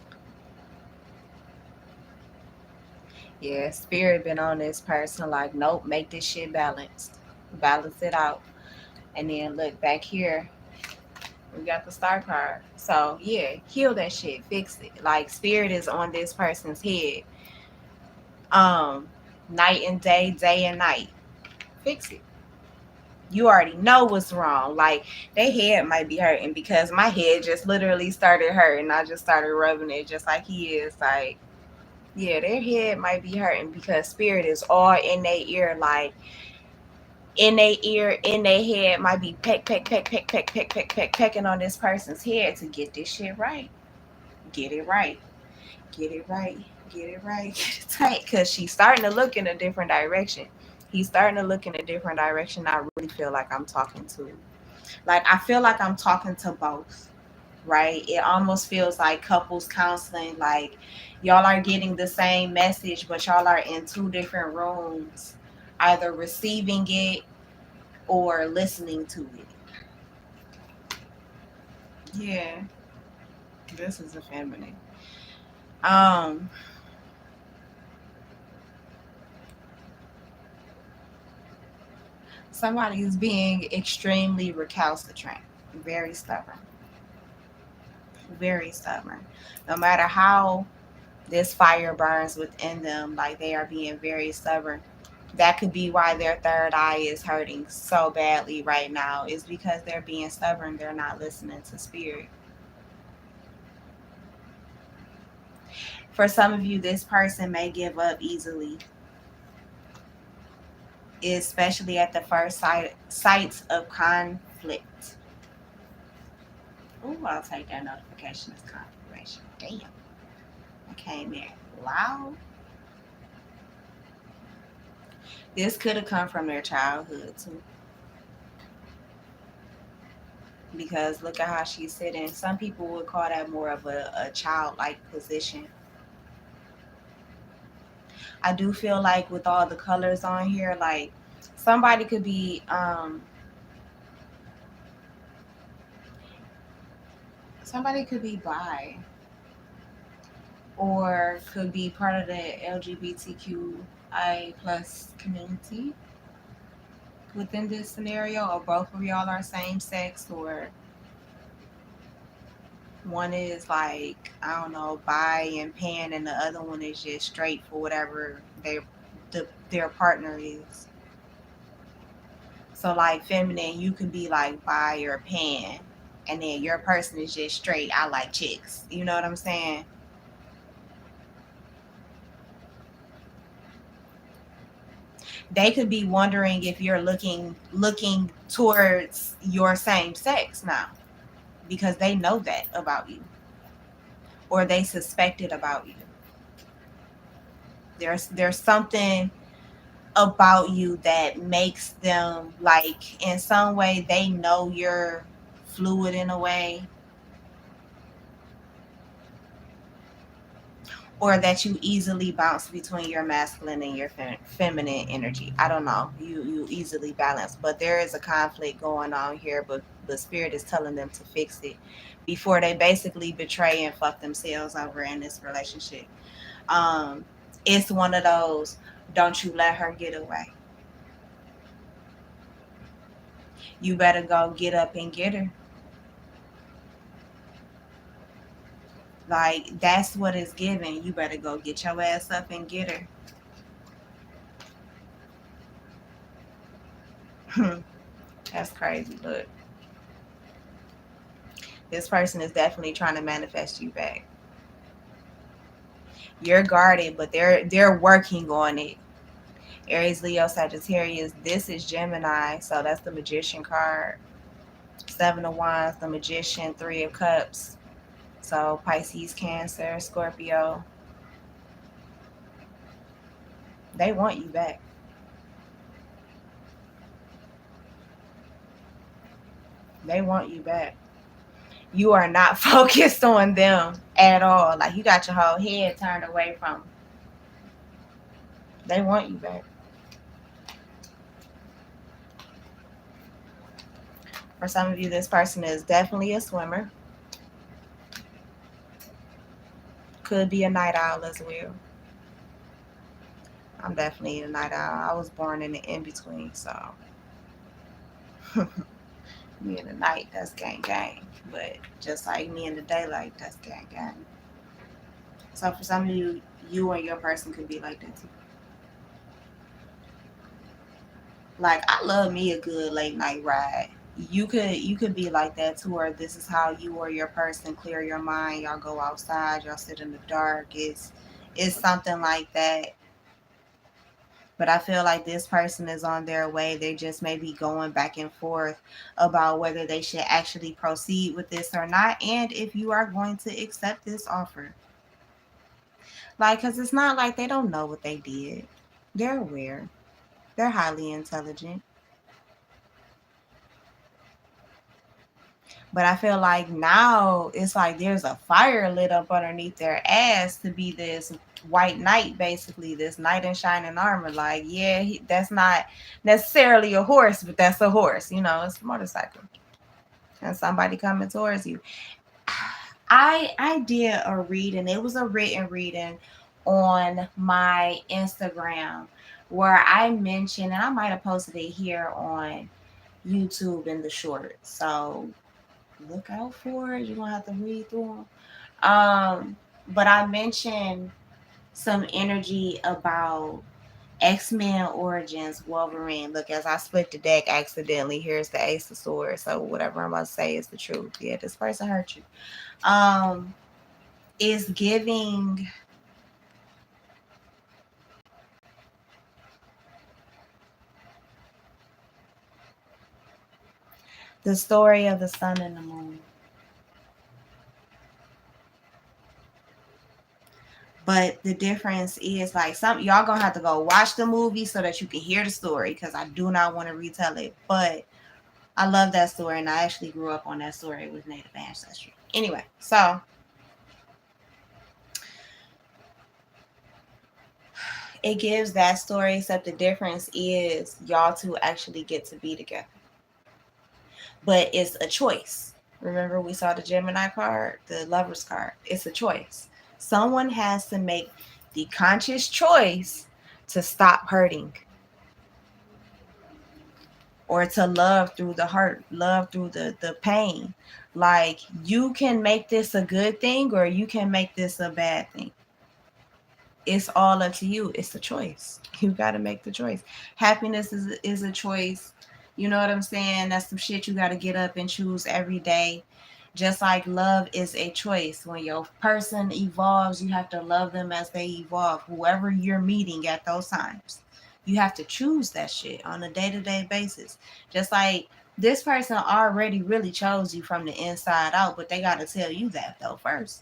Yeah, spirit been on this person like, nope, make this shit balanced. Balance it out. And then look back here, we got the star card. So yeah, heal that shit, fix it. Like spirit is on this person's head. Um, Night and day, day and night. Fix it. You already know what's wrong. Like their head might be hurting because my head just literally started hurting. I just started rubbing it just like he is. Like, yeah, their head might be hurting because spirit is all in their ear, like in their ear, in their head, might be pecking on this person's head to get this shit right. Get it right. Get it right. Get it right. Get it tight. Because she's starting to look in a different direction. He's starting to look in a different direction. I really feel like I'm talking to. Like, I feel like I'm talking to both, right? It almost feels like couples counseling. Like, y'all are getting the same message, but y'all are in two different rooms, either receiving it or listening to it. Yeah, this is a feminine. Um, Somebody is being extremely recalcitrant, very stubborn, very stubborn. No matter how this fire burns within them, like they are being very stubborn, That could be why their third eye is hurting so badly right now, is because they're being stubborn. They're not listening to spirit. For some of you, this person may give up easily, especially at the first sights of conflict. Oh, I'll take that notification as confirmation. Damn, I came in loud. This could have come from their childhood too, because look at how she's sitting. Some people would call that more of a childlike position. I do feel like with all the colors on here, like somebody could be bi, or could be part of the LGBTQI plus community within this scenario, or both of y'all are same sex, or one is like, I don't know, bi and pan, and the other one is just straight for whatever their partner is. So like feminine, you can be like bi or pan, and then your person is just straight. I like chicks. You know what I'm saying? They could be wondering if you're looking towards your same sex now, because they know that about you, or they suspect it about you. There's something about you that makes them, like, in some way they know you're fluid in a way, or that you easily bounce between your masculine and your feminine energy. I don't know. You easily balance, but there is a conflict going on here. But the spirit is telling them to fix it before they basically betray and fuck themselves over in this relationship. Um, it's one of those. Don't you let her get away. You better go get up and get her. Like, that's what it's giving. You better go get your ass up and get her. That's crazy. Look, this person is definitely trying to manifest you back. You're guarded, but they're working on it. Aries, Leo, Sagittarius. This is Gemini, so that's the Magician card. Seven of Wands, the Magician. Three of Cups. So Pisces, Cancer, Scorpio. They want you back. They want you back. You are not focused on them at all. Like, you got your whole head turned away from them. They want you back. For some of you, this person is definitely a swimmer. Could be a night owl as well. I'm definitely a night owl. I was born in the in between, so me in the night, that's gang gang. But just like me in the daylight, that's gang gang. So for some of you, you and your person could be like that too. Like, I love me a good late night ride. You could be like that too, or this is how you or your person clear your mind. Y'all go outside, y'all sit in the dark. It's something like that. But I feel like this person is on their way. They just may be going back and forth about whether they should actually proceed with this or not, and if you are going to accept this offer. Like, because it's not like they don't know what they did. They're aware. They're highly intelligent. But I feel like now it's like there's a fire lit up underneath their ass to be this white knight, basically, this knight in shining armor. Like, yeah, that's not necessarily a horse, but that's a horse. It's a motorcycle. And somebody coming towards you. I did a reading. It was a written reading on my Instagram where I mentioned, and I might have posted it here on YouTube in the short. So look out for it. You're gonna have to read through them. But I mentioned some energy about X-Men Origins Wolverine. Look, as I split the deck accidentally, here's the Ace of Swords. So whatever I'm about to say is the truth. Yeah, this person hurt you. Is giving the story of the sun and the moon. But the difference is like some y'all gonna have to go watch the movie so that you can hear the story because I do not want to retell it. But I love that story and I actually grew up on that story with Native ancestry. Anyway, so it gives that story, except the difference is y'all two actually get to be together. But it's a choice. Remember, we saw the Gemini card, the Lover's card. It's a choice. Someone has to make the conscious choice to stop hurting or to love through the hurt, love through the pain. Like, you can make this a good thing or you can make this a bad thing. It's all up to you. It's a choice. You got to make the choice. Happiness is a choice. You know what I'm saying? That's some shit you got to get up and choose every day. Just like love is a choice. When your person evolves, you have to love them as they evolve. Whoever you're meeting at those times, you have to choose that shit on a day-to-day basis. Just like this person already really chose you from the inside out, but they got to tell you that though first.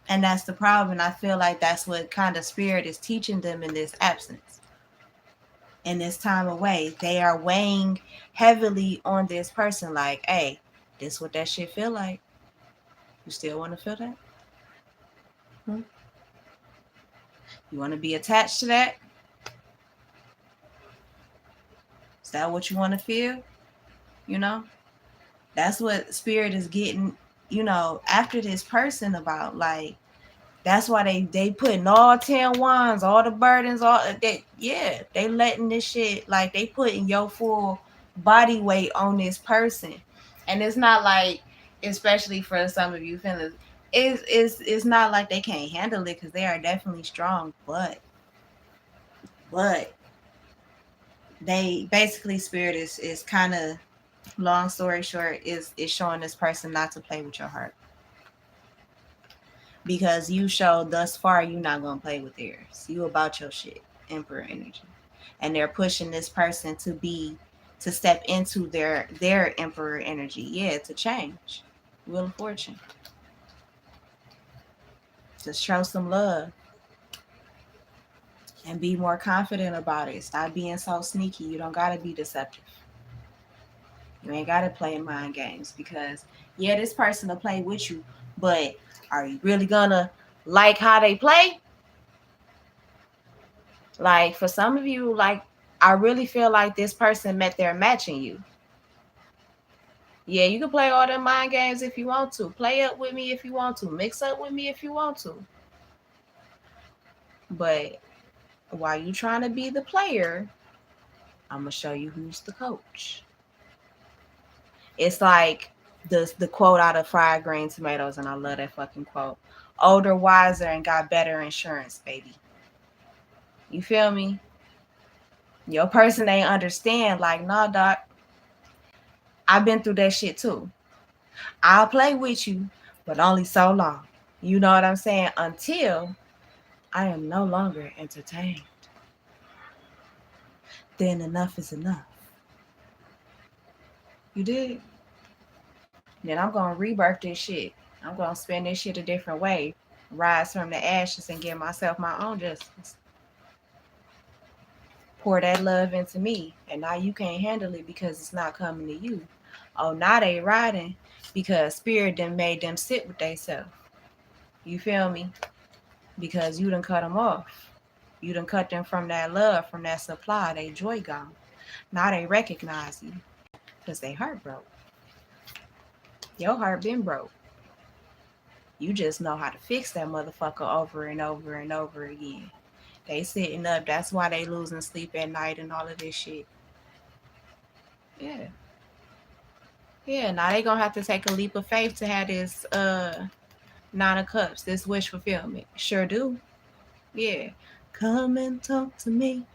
And that's the problem. And I feel like that's what kind of spirit is teaching them in this absence. In this time away, they are weighing heavily on this person like, hey, this what that shit feel like. You still want to feel that? You want to be attached to that? Is that what you want to feel? You know? That's what spirit is getting, after this person about. Like, that's why they putting all 10 wands, all the burdens, all that. Yeah, they letting this shit, like, they putting your full body weight on this person. And it's not like, especially for some of you feelings, it's not like they can't handle it, because they are definitely strong, but they basically, spirit is kind of, long story short, is showing this person not to play with your heart. Because you showed thus far you're not gonna play with theirs. You about your shit, Emperor energy. And they're pushing this person to step into their Emperor energy. Yeah, to change. Wheel of Fortune. To show some love. And be more confident about it. Stop being so sneaky. You don't gotta be deceptive. You ain't gotta play mind games, because yeah, this person will play with you, but are you really gonna like how they play? Like, for some of you, like, I really feel like this person met their match in you. Yeah, you can play all them mind games if you want to. Play up with me if you want to. Mix up with me if you want to. But while you trying to be the player, I'm going to show you who's the coach. It's like the quote out of Fried Green Tomatoes, and I love that fucking quote. Older, wiser, and got better insurance, baby. You feel me? Your person ain't understand, like, nah, doc, I've been through that shit too. I'll play with you, but only so long. You know what I'm saying? Until I am no longer entertained. Then enough is enough. You did? Then I'm going to rebirth this shit. I'm going to spend this shit a different way. Rise from the ashes and give myself my own justice. Pour that love into me. And now you can't handle it because it's not coming to you. Oh, now they riding because spirit done made them sit with themselves. You feel me? Because you done cut them off. You done cut them from that love, from that supply. They joy gone. Now they recognize you because they heart broke. Your heart been broke. You just know how to fix that motherfucker over and over and over again. They sitting up. That's why they losing sleep at night and all of this shit. Yeah. Yeah, now they gonna have to take a leap of faith to have this 9 of Cups, this wish fulfillment. Sure do. Yeah. Come and talk to me.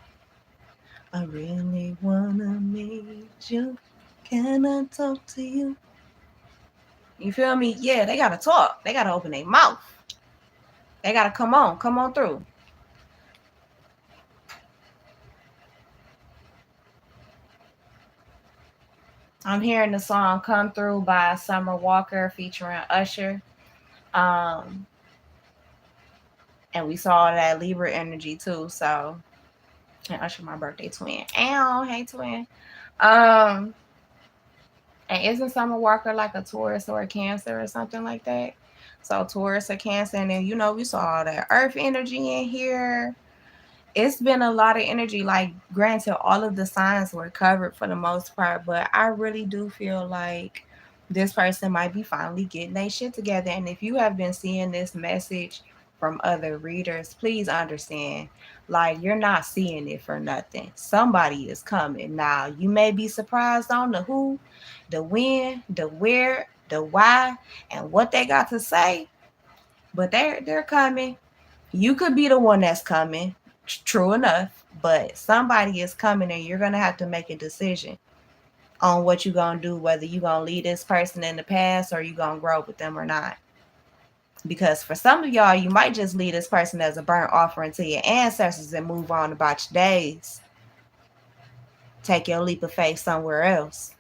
I really wanna meet you. Can I talk to you? You feel me? Yeah, they gotta talk. They gotta open their mouth. They gotta come on through. I'm hearing the song "Come Through" by Summer Walker featuring Usher. Um, and we saw that Libra energy too. So, and Usher, my birthday twin. Ow, hey twin. Um, and isn't Summer Walker like a Taurus or a Cancer or something like that? So Taurus or Cancer, and then we saw all that Earth energy in here. It's been a lot of energy. Like, granted, all of the signs were covered for the most part, but I really do feel like this person might be finally getting their shit together. And if you have been seeing this message from other readers, please understand, like, you're not seeing it for nothing. Somebody is coming. Now, you may be surprised on the who, the when, the where, the why, and what they got to say, but they're coming. You could be the one that's coming, true enough, but somebody is coming and you're going to have to make a decision on what you're going to do, whether you're going to leave this person in the past or you're going to grow with them or not. Because for some of y'all, you might just leave this person as a burnt offering to your ancestors and move on about your days. Take your leap of faith somewhere else.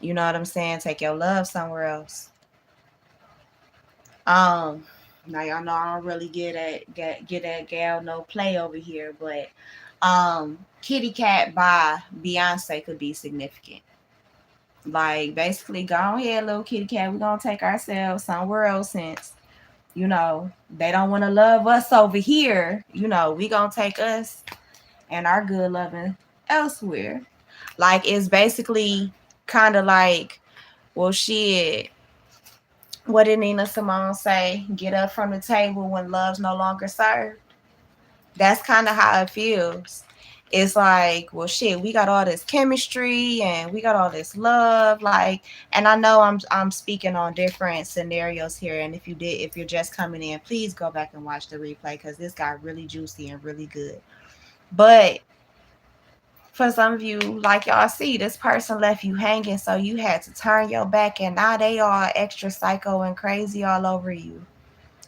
You know what I'm saying? Take your love somewhere else. Now y'all know I don't really get at gal no play over here, but Kitty Cat by Beyonce could be significant. Like, basically, go ahead, little kitty cat, we're gonna take ourselves somewhere else, since they don't want to love us over here. We gonna take us and our good loving elsewhere. Like, it's basically kind of like, well, shit, what did Nina Simone say? Get up from the table when love's no longer served. That's kind of how it feels. It's like, well, shit, we got all this chemistry and we got all this love, like, and I know I'm speaking on different scenarios here. And if you're just coming in, please go back and watch the replay, because this got really juicy and really good. But for some of you, like, y'all see, this person left you hanging, so you had to turn your back, and now they all extra psycho and crazy all over you,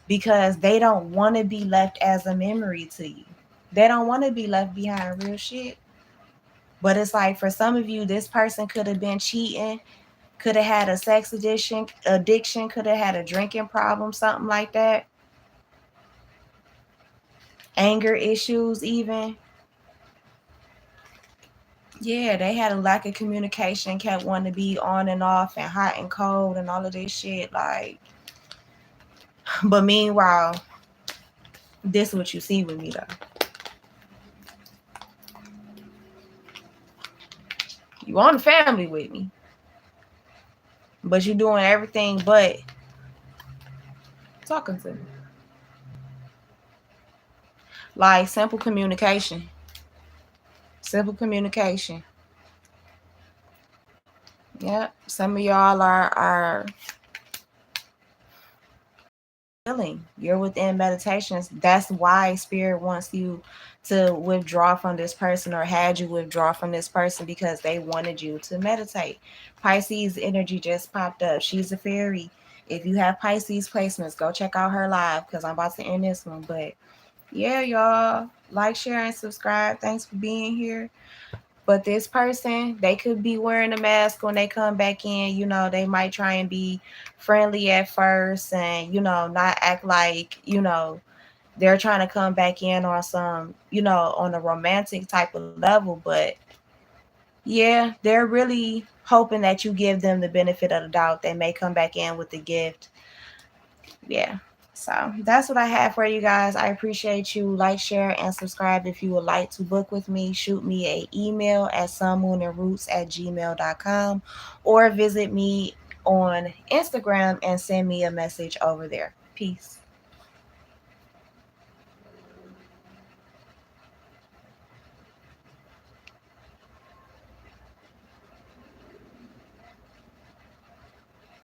because they don't want to be left as a memory to you. They don't want to be left behind, real shit. But it's like, for some of you, this person could have been cheating, could have had a sex addiction, could have had a drinking problem, something like that. Anger issues, even. Yeah, they had a lack of communication, kept wanting to be on and off and hot and cold and all of this shit. Like, but meanwhile, this is what you see with me, though. You want a family with me, but you're doing everything but talking to me. Like, simple communication. Simple communication. Yep. Some of y'all are healing. You're within meditations. That's why Spirit wants you to withdraw from this person, or had you withdraw from this person, because they wanted you to meditate. Pisces energy just popped up. She's a fairy. If you have Pisces placements, go check out her live, because I'm about to end this one. But yeah, y'all, like, share, and subscribe. Thanks for being here. But this person, they could be wearing a mask when they come back in. They might try and be friendly at first, and, not act like, they're trying to come back in on some, on a romantic type of level. But yeah, they're really hoping that you give them the benefit of the doubt. They may come back in with a gift. Yeah. So that's what I have for you guys. I appreciate you. Like, share, and subscribe. If you would like to book with me, shoot me an email at sunmoonandroots@gmail.com, or visit me on Instagram and send me a message over there. Peace.